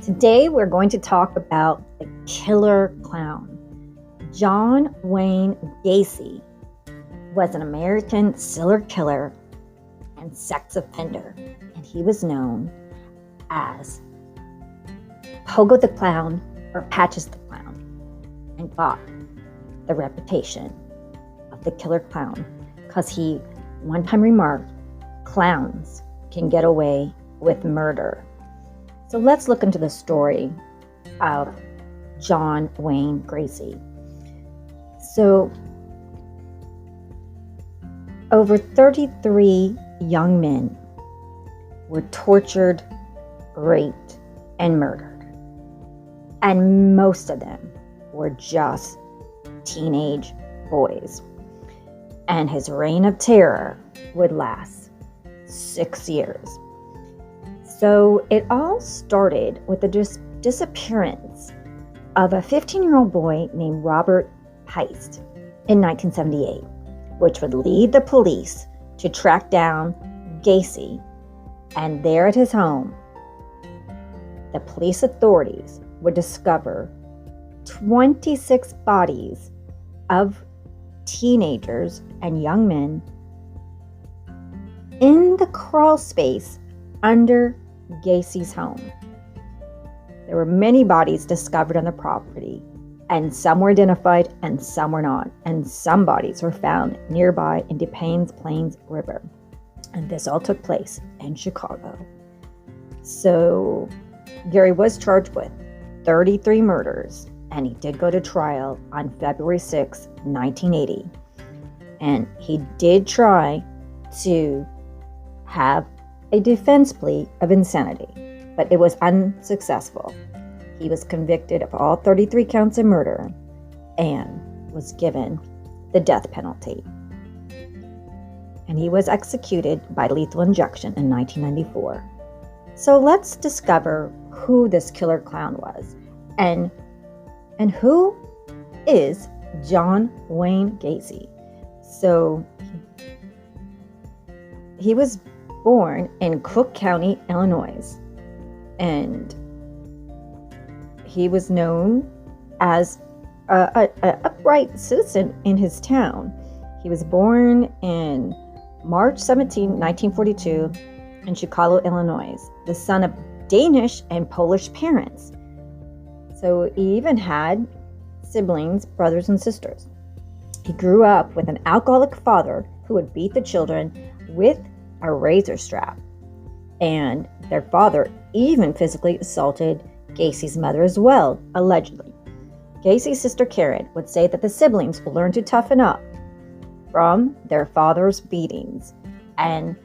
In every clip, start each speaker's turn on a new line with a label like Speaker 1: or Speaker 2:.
Speaker 1: Today we're going to talk about the killer clown. John Wayne Gacy was an American serial killer and sex offender, and he was known as Pogo the Clown or Patches the Clown, and got the reputation of the killer clown because he one time remarked, "Clowns can get away with murder." So let's look into the story of John Wayne Gacy. So over 33 young men were tortured, raped, and murdered. And most of them were just teenage boys. And his reign of terror would last 6 years. So it all started with the disappearance of a 15-year-old boy named Robert Heist in 1978, which would lead the police to track down Gacy. And there at his home, the police authorities would discover 26 bodies of teenagers and young men in the crawl space under Gacy's home. There were many bodies discovered on the property, and some were identified and some were not, and some bodies were found nearby in Des Plaines River. And this all took place in Chicago. So Gary was charged with 33 murders, and he did go to trial on February 6, 1980. And he did try to have a defense plea of insanity, but it was unsuccessful. He was convicted of all 33 counts of murder and was given the death penalty. And he was executed by lethal injection in 1994. So let's discover who this killer clown was and who is John Wayne Gacy. So he was born in Cook County, Illinois, and he was known as an upright citizen in his town. He was born in March 17, 1942 in Chicago, Illinois, the son of Danish and Polish parents. So he even had siblings, brothers and sisters. He grew up with an alcoholic father who would beat the children with a razor strap. And their father even physically assaulted Gacy's mother as well, allegedly. Gacy's sister Karen would say that the siblings learned to toughen up from their father's beatings. And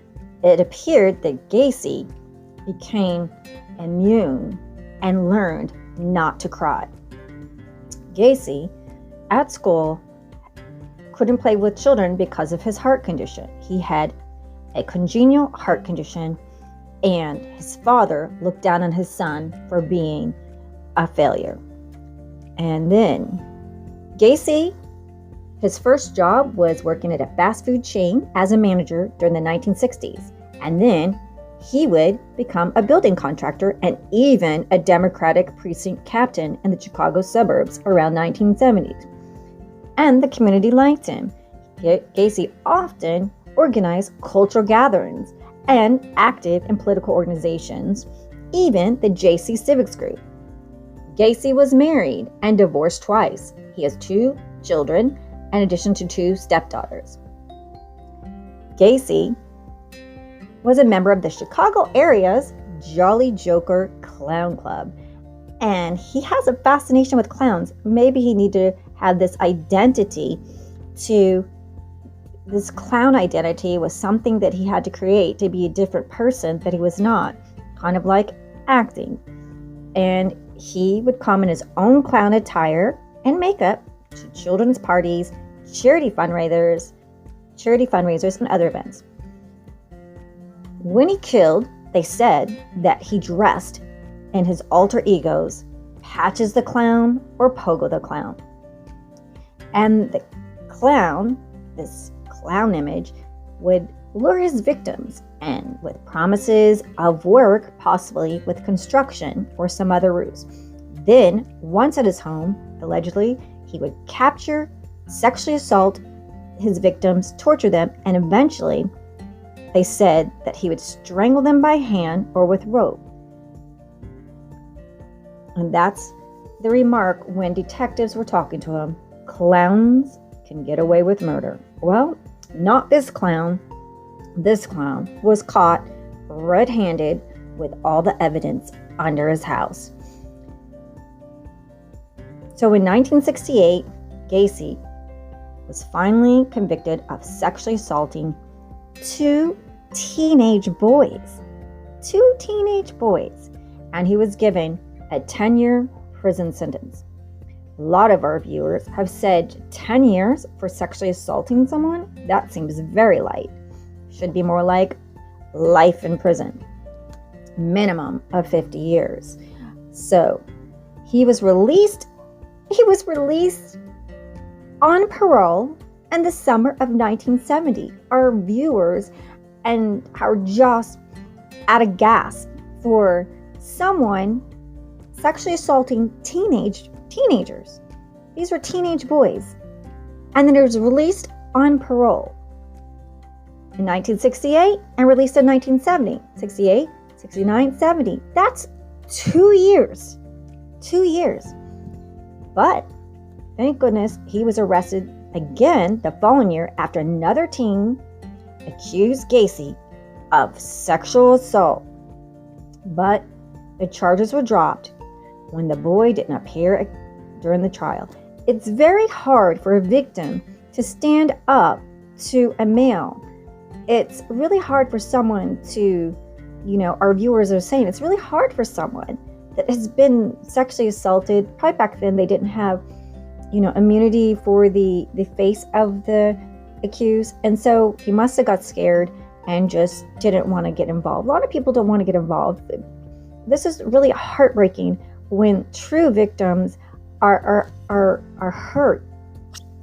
Speaker 1: it appeared that Gacy became immune and learned not to cry. Gacy, at school, couldn't play with children because of his heart condition. He had a congenital heart condition, and his father looked down on his son for being a failure. And then Gacy, his first job was working at a fast food chain as a manager during the 1960s. And then he would become a building contractor and even a Democratic precinct captain in the Chicago suburbs around 1970s. And the community liked him. Gacy often organized cultural gatherings and active in political organizations, even the JC Civics Group. Gacy was married and divorced twice. He has 2 children in addition to 2 stepdaughters. Gacy was a member of the Chicago area's Jolly Joker Clown Club, and he has a fascination with clowns. Maybe he needed to have this identity to this clown identity was something that he had to create to be a different person that he was not, kind of like acting. And he would come in his own clown attire and makeup to children's parties, charity fundraisers, and other events. When he killed, they said that he dressed in his alter egos, Patches the Clown or Pogo the Clown. And the clown, this clown image, would lure his victims and with promises of work, possibly with construction or some other ruse. Then, once at his home, allegedly, he would capture, sexually assault his victims, torture them, and eventually, they said that he would strangle them by hand or with rope. And that's the remark when detectives were talking to him. Clowns can get away with murder. Well, not this clown. This clown was caught red-handed with all the evidence under his house. So in 1968, Gacy was finally convicted of sexually assaulting two teenage boys, and he was given a 10-year prison sentence. A lot of our viewers have said 10 years for sexually assaulting someone? That seems very light. Should be more like life in prison, minimum of 50 years. So he was released on parole in the summer of 1970. Our viewers and are just at a gasp for someone sexually assaulting teenagers. These are teenage boys. And then he was released on parole in 1968 and released in 1970. 68, 69, 70. That's 2 years. 2 years. But thank goodness he was arrested again the following year after another teen accused Gacy of sexual assault. But the charges were dropped when the boy didn't appear during the trial. It's very hard for a victim to stand up to a male. It's really hard for someone to, our viewers are saying, it's really hard for someone that has been sexually assaulted. Probably back then they didn't have, immunity for the face of the accused. And so he must have got scared and just didn't want to get involved. A lot of people don't want to get involved. This is really heartbreaking when true victims are hurt.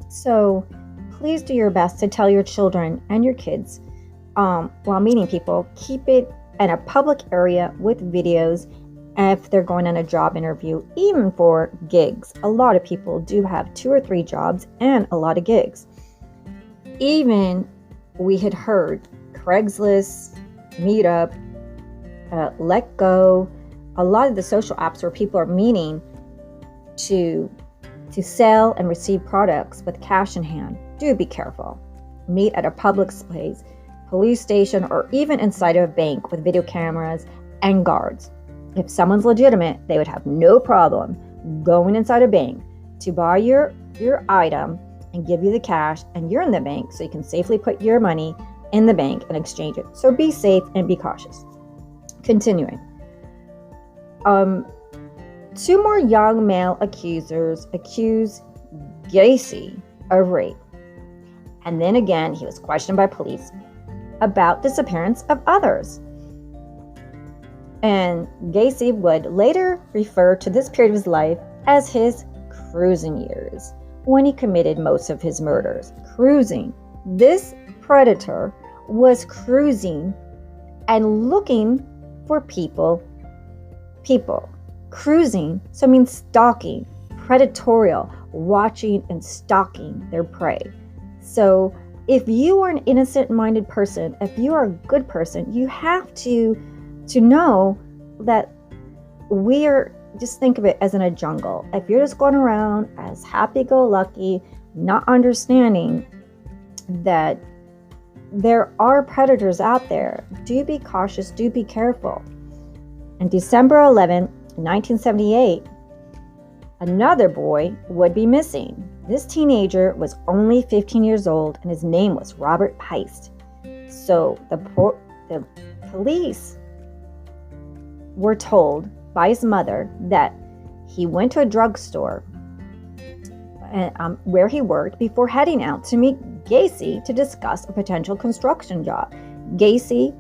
Speaker 1: So please do your best to tell your children and your kids while meeting people, keep it in a public area with videos if they're going on a job interview, even for gigs. A lot of people do have 2 or 3 jobs and a lot of gigs. Even we had heard Craigslist, Meetup, Let Go, a lot of the social apps where people are meeting to sell and receive products with cash in hand. Do be careful. Meet at a public place, police station, or even inside of a bank with video cameras and guards. If someone's legitimate, they would have no problem going inside a bank to buy your item and give you the cash, and you're in the bank so you can safely put your money in the bank and exchange it. So be safe and be cautious. Continuing. 2 more young male accusers accused Gacy of rape. And then again, he was questioned by police about disappearance of others. And Gacy would later refer to this period of his life as his cruising years, when he committed most of his murders. Cruising. This predator was cruising and looking for people. Cruising, so it means stalking, predatorial, watching and stalking their prey. So if you are an innocent-minded person, if you are a good person, you have to know that just think of it as in a jungle. If you're just going around as happy-go-lucky, not understanding that there are predators out there, do be cautious, do be careful. On December 11, 1978, another boy would be missing. This teenager was only 15 years old, and his name was Robert Heist. So the police were told by his mother that he went to a drugstore where he worked before heading out to meet Gacy to discuss a potential construction job. Gacy,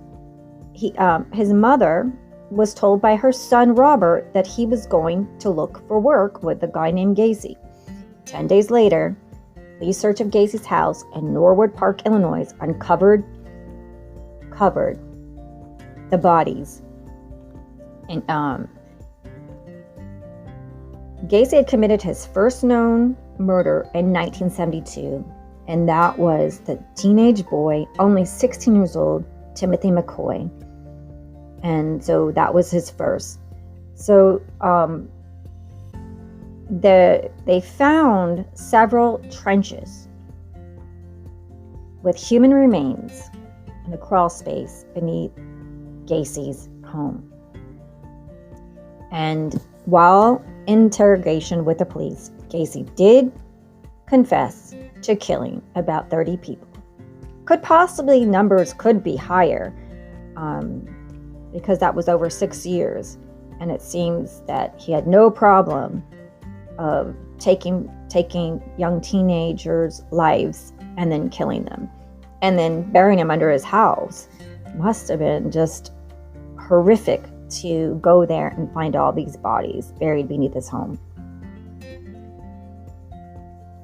Speaker 1: his mother was told by her son Robert that he was going to look for work with a guy named Gacy. 10 days later, police search of Gacy's house in Norwood Park, Illinois, uncovered covered the bodies. And Gacy had committed his first known murder in 1972, and that was the teenage boy, only 16 years old, Timothy McCoy. And so that was his first. So they found several trenches with human remains in a crawl space beneath Gacy's home. And while in interrogation with the police, Gacy did confess to killing about 30 people. Numbers could be higher, because that was over 6 years, and it seems that he had no problem of taking young teenagers' lives and then killing them, and then burying them under his house. Must have been just horrific to go there and find all these bodies buried beneath his home.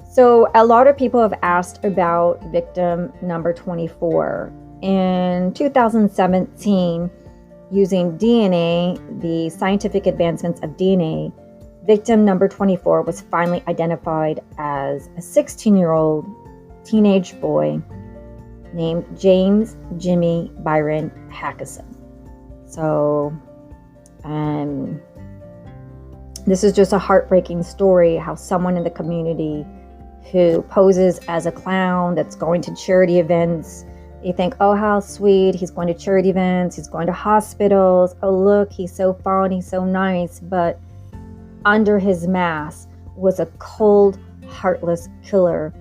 Speaker 1: So a lot of people have asked about victim number 24. In 2017, using DNA, the scientific advancements of DNA, victim number 24 was finally identified as a 16-year-old teenage boy named James Jimmy Byron Hackison. So, this is just a heartbreaking story, how someone in the community who poses as a clown that's going to charity events, you think, oh, how sweet, he's going to charity events, he's going to hospitals, oh, look, he's so fun, he's so nice, but under his mask was a cold, heartless killer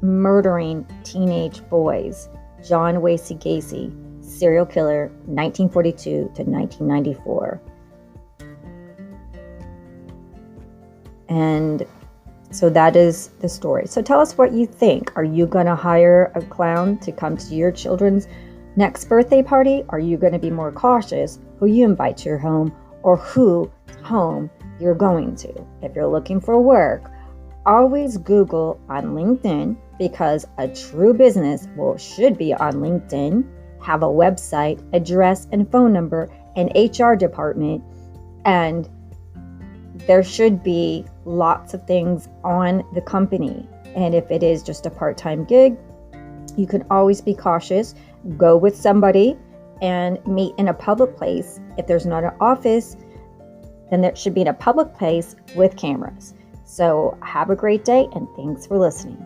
Speaker 1: murdering teenage boys. John Wayne Gacy, serial killer, 1942 to 1994. And so that is the story. So tell us what you think. Are you going to hire a clown to come to your children's next birthday party? Are you going to be more cautious who you invite to your home or who home you're going to? If you're looking for work, always Google on LinkedIn, because a true business should be on LinkedIn, have a website, address, and phone number, an HR department, and there should be lots of things on the company. And if it is just a part-time gig, you can always be cautious. Go with somebody and meet in a public place. If there's not an office, then there should be in a public place with cameras. So have a great day, and thanks for listening.